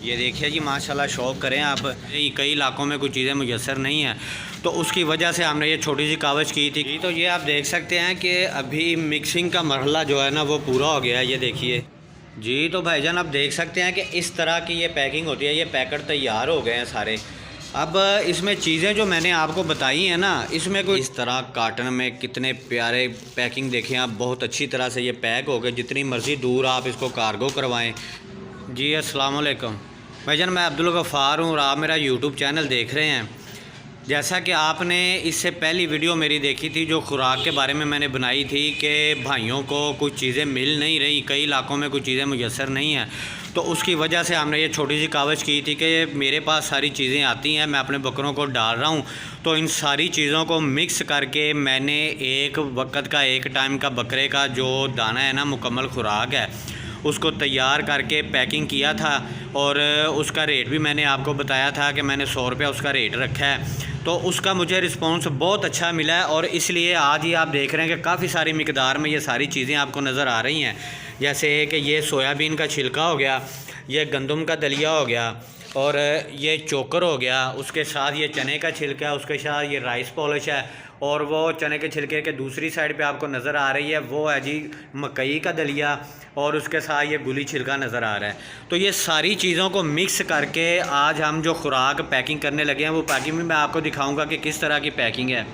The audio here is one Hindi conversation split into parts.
ये देखिए जी माशाल्लाह, शौक़ करें आप। कई इलाकों में कुछ चीज़ें मुयस्सर नहीं है, तो उसकी वजह से हमने ये छोटी सी कावज़ की थी। तो ये आप देख सकते हैं कि अभी मिक्सिंग का मरहला जो है ना वो पूरा हो गया है। ये देखिए जी। तो भाईजान आप देख सकते हैं कि इस तरह की ये पैकिंग होती है। ये पैकेट तैयार हो गए हैं सारे। अब इसमें चीज़ें जो मैंने आपको बताई हैं ना, इसमें कोई इस तरह कार्टन में कितने प्यारे पैकिंग देखें आप। बहुत अच्छी तरह से ये पैक हो गए। जितनी मर्ज़ी दूर आप इसको कार्गो करवाएं। जी अस्सलाम वालेकुम भाईजान, मैं अब्दुल गफ़ार हूँ और आप मेरा यूट्यूब चैनल देख रहे हैं। जैसा कि आपने इससे पहली वीडियो मेरी देखी थी जो खुराक के बारे में मैंने बनाई थी कि भाइयों को कुछ चीज़ें मिल नहीं रही, कई इलाकों में कुछ चीज़ें मुयस्सर नहीं हैं, तो उसकी वजह से हमने ये छोटी सी कावज़ की थी कि मेरे पास सारी चीज़ें आती हैं, मैं अपने बकरों को डाल रहा हूँ, तो इन सारी चीज़ों को मिक्स करके मैंने एक वक्त का, एक टाइम का बकरे का जो दाना है ना, मुकम्मल खुराक है, उसको तैयार करके पैकिंग किया था। और उसका रेट भी मैंने आपको बताया था कि मैंने 100 रुपया उसका रेट रखा है। तो उसका मुझे रिस्पांस बहुत अच्छा मिला है और इसलिए आज ही आप देख रहे हैं कि काफ़ी सारी मिकदार में ये सारी चीज़ें आपको नज़र आ रही हैं। जैसे कि ये सोयाबीन का छिलका हो गया, ये गंदम का दलिया हो गया, और ये चोकर हो गया, उसके साथ ये चने का छिलका है, उसके साथ ये राइस पॉलिश है, और वो चने के छिलके के दूसरी साइड पे आपको नज़र आ रही है वो है जी मकई का दलिया, और उसके साथ ये गुली छिलका नज़र आ रहा है। तो ये सारी चीज़ों को मिक्स करके आज हम जो खुराक पैकिंग करने लगे हैं, वो पैकिंग में मैं आपको दिखाऊंगा कि किस तरह की पैकिंग है।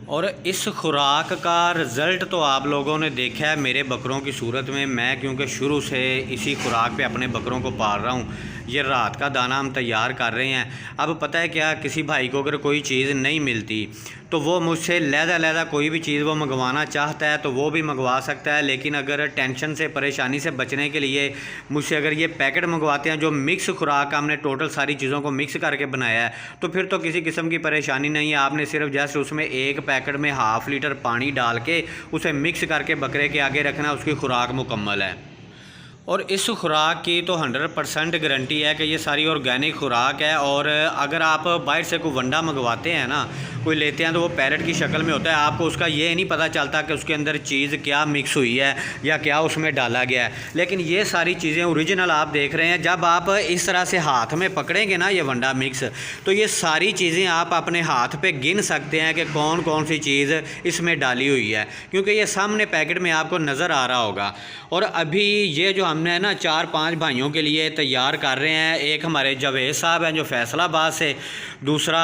और इस खुराक का रिज़ल्ट तो आप लोगों ने देखा है मेरे बकरों की सूरत में। मैं क्योंकि शुरू से इसी खुराक पे अपने बकरों को पाल रहा हूँ। ये रात का दाना हम तैयार कर रहे हैं। अब पता है क्या, किसी भाई को अगर कोई चीज़ नहीं मिलती तो वो मुझसे लहदा कोई भी चीज़ वो मंगवाना चाहता है तो वो भी मंगवा सकता है। लेकिन अगर टेंशन से, परेशानी से बचने के लिए मुझसे अगर ये पैकेट मंगवाते हैं जो मिक्स खुराक का हमने टोटल सारी चीज़ों को मिक्स करके बनाया है, तो फिर तो किसी किस्म की परेशानी नहीं है। आपने सिर्फ जस्ट उसमें एक पैकेट में ½ लीटर पानी डाल के उसे मिक्स करके बकरे के आगे रखना, उसकी खुराक मुकम्मल है। और इस खुराक की तो 100% गारंटी है कि ये सारी ऑर्गेनिक खुराक है। और अगर आप बाहर से कोई वंडा मंगवाते हैं ना, कोई लेते हैं, तो वो पैरेट की शक्ल में होता है। आपको उसका ये नहीं पता चलता कि उसके अंदर चीज़ क्या मिक्स हुई है या क्या उसमें डाला गया है। लेकिन ये सारी चीज़ें ओरिजिनल आप देख रहे हैं। जब आप इस तरह से हाथ में पकड़ेंगे ना ये वंडा मिक्स, तो ये सारी चीज़ें आप अपने हाथ पे गिन सकते हैं कि कौन कौन सी चीज़ इसमें डाली हुई है, क्योंकि ये सामने पैकेट में आपको नज़र आ रहा होगा। और अभी ये जो हमने ना 4-5 भाइयों के लिए तैयार कर रहे हैं, एक हमारे जावेद साहब हैं जो फैसलाबाद से, दूसरा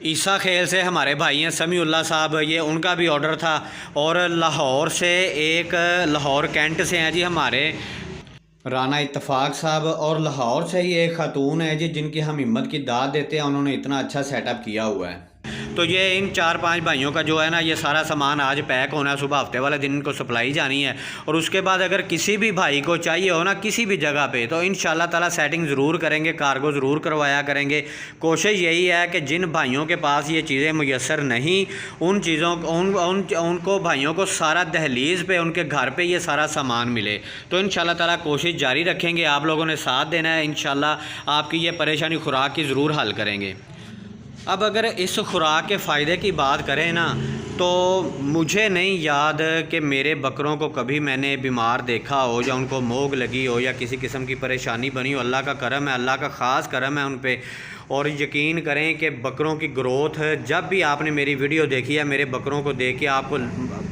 ईसा खेल से हमारे भाई हैं समीउल्लाह साहब, ये उनका भी ऑर्डर था, और लाहौर से एक, लाहौर कैंट से हैं जी हमारे राना इत्तफाक साहब, और लाहौर से ही एक खातून है जी जिनकी हम हिम्मत की दाद देते हैं। उन्होंने इतना अच्छा सेटअप किया हुआ है। तो ये इन 4-5 भाइयों का जो है ना, ये सारा सामान आज पैक होना है। सुबह हफ्ते वाले दिन इनको सप्लाई जानी है। और उसके बाद अगर किसी भी भाई को चाहिए हो ना किसी भी जगह पे, तो इंशाल्लाह ताला सेटिंग ज़रूर करेंगे, कार्गो ज़रूर करवाया करेंगे। कोशिश यही है कि जिन भाइयों के पास ये चीज़ें मुयस्सर नहीं, उन चीज़ों उनको भाइयों को सारा दहलीज़ पे, उनके घर पे ये सारा सामान मिले। तो इंशाल्लाह ताला कोशिश जारी रखेंगे। आप लोगों ने साथ देना है, इंशाल्लाह आपकी ये परेशानी खुराक की ज़रूर हल करेंगे। अब अगर इस खुराक के फ़ायदे की बात करें ना, तो मुझे नहीं याद कि मेरे बकरों को कभी मैंने बीमार देखा हो, या उनको मोग लगी हो, या किसी किस्म की परेशानी बनी हो। अल्लाह का करम है, अल्लाह का ख़ास करम है उन पे। और यकीन करें कि बकरों की ग्रोथ, जब भी आपने मेरी वीडियो देखी है, मेरे बकरों को देख के आपको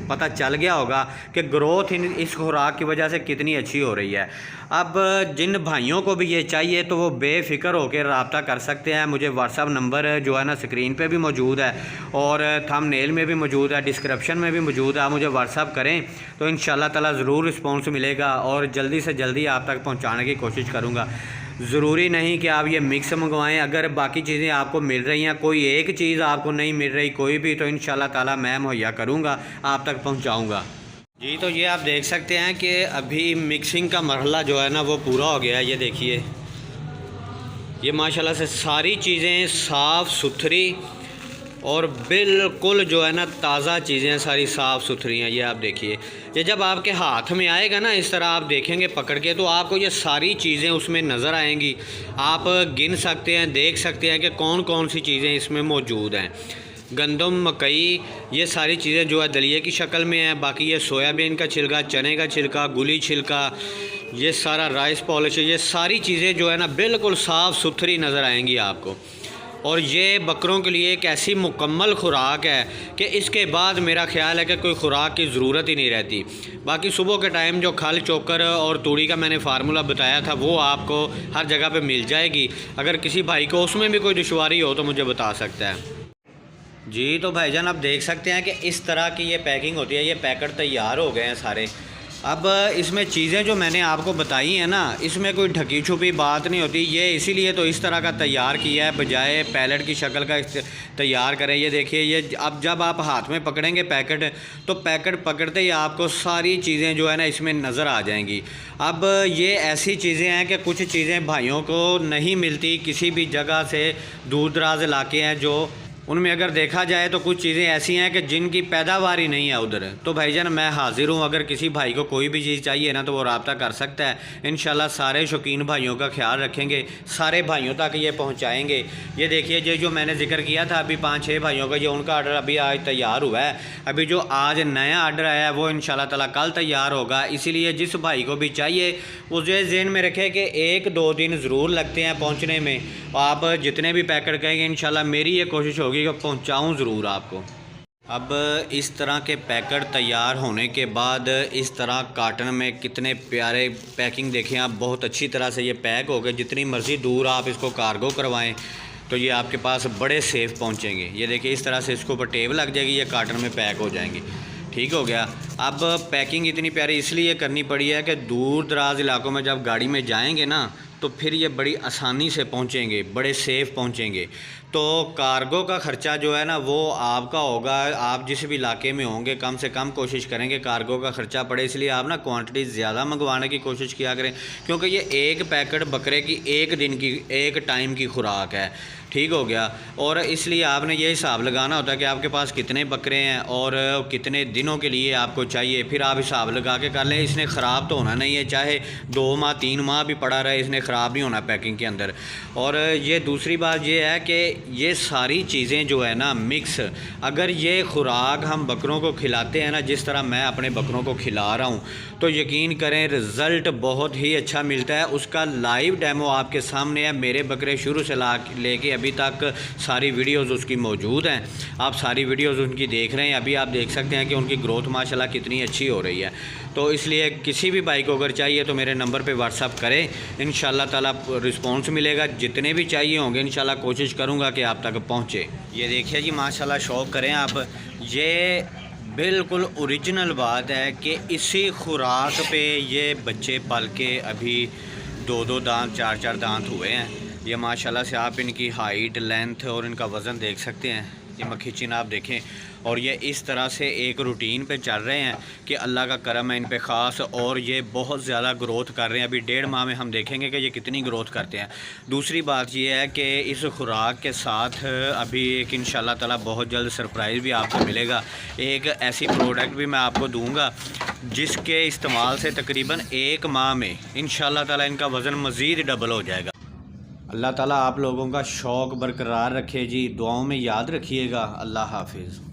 पता चल गया होगा कि ग्रोथ इस खुराक की वजह से कितनी अच्छी हो रही है। अब जिन भाइयों को भी ये चाहिए तो वो बेफ़िक्र होकर रब्ता कर सकते हैं। मुझे व्हाट्सअप नंबर जो है ना स्क्रीन पे भी मौजूद है, और थंबनेल में भी मौजूद है, डिस्क्रिप्शन में भी मौजूद है। आप मुझे व्हाट्सअप करें तो इंशाल्लाह ताला ज़रूर रिस्पॉन्स मिलेगा, और जल्दी से जल्दी आप तक पहुँचाने की कोशिश करूँगा। ज़रूरी नहीं कि आप ये मिक्स मंगवाएं। अगर बाकी चीज़ें आपको मिल रही हैं, कोई एक चीज़ आपको नहीं मिल रही कोई भी, तो इंशाल्लाह ताला मैं मुहैया करूँगा, आप तक पहुँचाऊँगा जी। तो ये आप देख सकते हैं कि अभी मिक्सिंग का मरहला जो है ना वो पूरा हो गया है। ये देखिए, ये माशाल्लाह से सारी चीज़ें साफ़ सुथरी और बिल्कुल जो है ना ताज़ा चीज़ें सारी साफ़ सुथरी हैं। ये आप देखिए, ये जब आपके हाथ में आएगा ना, इस तरह आप देखेंगे पकड़ के, तो आपको ये सारी चीज़ें उसमें नज़र आएंगी। आप गिन सकते हैं, देख सकते हैं कि कौन कौन सी चीज़ें इसमें मौजूद हैं। गंदम, मकई, ये सारी चीज़ें जो है दलिए की शक्ल में है। बाकी ये सोयाबीन का छिलका, चने का छिलका, गुली छिलका, ये सारा राइस पॉलिश, ये सारी चीज़ें जो है ना बिल्कुल साफ़ सुथरी नज़र आएंगी आपको। और ये बकरों के लिए एक ऐसी मुकम्मल खुराक है कि इसके बाद मेरा ख्याल है कि कोई खुराक की ज़रूरत ही नहीं रहती। बाकी सुबह के टाइम जो खल चोकर और तूड़ी का मैंने फार्मूला बताया था वो आपको हर जगह पे मिल जाएगी। अगर किसी भाई को उसमें भी कोई दुश्वारी हो तो मुझे बता सकता है जी। तो भाईजान आप देख सकते हैं कि इस तरह की ये पैकिंग होती है। ये पैकेट तैयार हो गए हैं सारे। अब इसमें चीज़ें जो मैंने आपको बताई हैं ना, इसमें कोई ढकी छुपी बात नहीं होती। ये इसीलिए तो इस तरह का तैयार किया है, बजाय पैलेट की शक्ल का तैयार करें। ये देखिए, ये अब जब आप हाथ में पकड़ेंगे पैकेट, तो पैकेट पकड़ते ही आपको सारी चीज़ें जो है ना इसमें नज़र आ जाएंगी। अब ये ऐसी चीज़ें हैं कि कुछ चीज़ें भाइयों को नहीं मिलती किसी भी जगह से, दूर दराज इलाके हैं जो, उनमें अगर देखा जाए तो कुछ चीज़ें ऐसी हैं कि जिनकी पैदावार ही नहीं है उधर। तो भाईजान मैं हाज़िर हूँ, अगर किसी भाई को कोई भी चीज़ चाहिए ना तो वो रब्ता कर सकता है। इंशाल्लाह सारे शौकीन भाइयों का ख्याल रखेंगे, सारे भाइयों तक ये पहुँचाएँगे। ये देखिए, ये जो मैंने जिक्र किया था अभी 5-6 भाइयों का, ये उनका आर्डर अभी आज तैयार हुआ है। अभी जो आज नया आर्डर आया है वो इंशाल्लाह ताला कल तैयार होगा। इसीलिए जिस भाई को भी चाहिए वो जो ज़हन में रखे कि 1-2 दिन ज़रूर लगते हैं पहुँचने में। आप जितने भी पैकेट कहेंगे इंशाल्लाह मेरी ये कोशिश होगी कि पहुंचाऊं ज़रूर आपको। अब इस तरह के पैकेट तैयार होने के बाद इस तरह कार्टन में कितने प्यारे पैकिंग देखें आप, बहुत अच्छी तरह से ये पैक हो गए। जितनी मर्ज़ी दूर आप इसको कार्गो करवाएं तो ये आपके पास बड़े सेफ़ पहुंचेंगे। ये देखिए, इस तरह से इसके ऊपर टेप लग जाएगी, ये कार्टन में पैक हो जाएंगे। ठीक हो गया। अब पैकिंग इतनी प्यारी इसलिए करनी पड़ी है कि दूर दराज इलाकों में जब गाड़ी में जाएंगे ना तो फिर ये बड़ी आसानी से पहुंचेंगे, बड़े सेफ़ पहुंचेंगे। तो कार्गो का ख़र्चा जो है ना वो आपका होगा। आप जिस भी इलाके में होंगे कम से कम कोशिश करेंगे कार्गो का ख़र्चा पड़े। इसलिए आप ना क्वांटिटी ज़्यादा मंगवाने की कोशिश किया करें, क्योंकि ये एक पैकेट बकरे की एक दिन की, एक टाइम की खुराक है। ठीक हो गया। और इसलिए आपने ये हिसाब लगाना होता है कि आपके पास कितने बकरे हैं और कितने दिनों के लिए आपको चाहिए। फिर आप हिसाब लगा के कर लें। इसने ख़राब तो होना नहीं है, चाहे 2 माह 3 माह भी पड़ा रहे, इसने ख़राब नहीं होना पैकिंग के अंदर। और ये दूसरी बात ये है कि ये सारी चीज़ें जो है ना मिक्स, अगर ये खुराक हम बकरों को खिलाते हैं ना जिस तरह मैं अपने बकरों को खिला रहा हूँ, तो यकीन करें रिज़ल्ट बहुत ही अच्छा मिलता है। उसका लाइव डेमो आपके सामने है। मेरे बकरे शुरू से लेके अभी तक सारी वीडियोस उसकी मौजूद हैं। आप सारी वीडियोस उनकी देख रहे हैं। अभी आप देख सकते हैं कि उनकी ग्रोथ माशाल्लाह कितनी अच्छी हो रही है। तो इसलिए किसी भी भाई को अगर चाहिए तो मेरे नंबर पे व्हाट्सअप करें, इंशाल्लाह ताला रिस्पांस मिलेगा। जितने भी चाहिए होंगे इंशाल्लाह कोशिश करूँगा कि आप तक पहुँचे। ये देखिए जी, माशाल्लाह शौक़ करें आप। ये बिल्कुल ओरिजिनल बात है कि इसी खुराक पे ये बच्चे पल के अभी 2-2 दांत 4-4 दांत हुए हैं। ये माशाल्लाह से आप इनकी हाइट, लेंथ और इनका वज़न देख सकते हैं। ये मक्खी चिन आप देखें। और ये इस तरह से एक रूटीन पे चल रहे हैं कि अल्लाह का करम है इन पे ख़ास। और ये बहुत ज़्यादा ग्रोथ कर रहे हैं। अभी 1.5 माह में हम देखेंगे कि ये कितनी ग्रोथ करते हैं। दूसरी बात ये है कि इस खुराक के साथ अभी एक इंशाल्लाह ताला बहुत जल्द सरप्राइज़ भी आपको मिलेगा। एक ऐसी प्रोडक्ट भी मैं आपको दूँगा जिसके इस्तेमाल से तकरीबन 1 माह में इंशाल्लाह ताला इनका वज़न मज़ीद डबल हो जाएगा। अल्लाह ताला आप लोगों का शौक़ बरकरार रखे जी। दुआओं में याद रखिएगा। अल्लाह हाफिज़।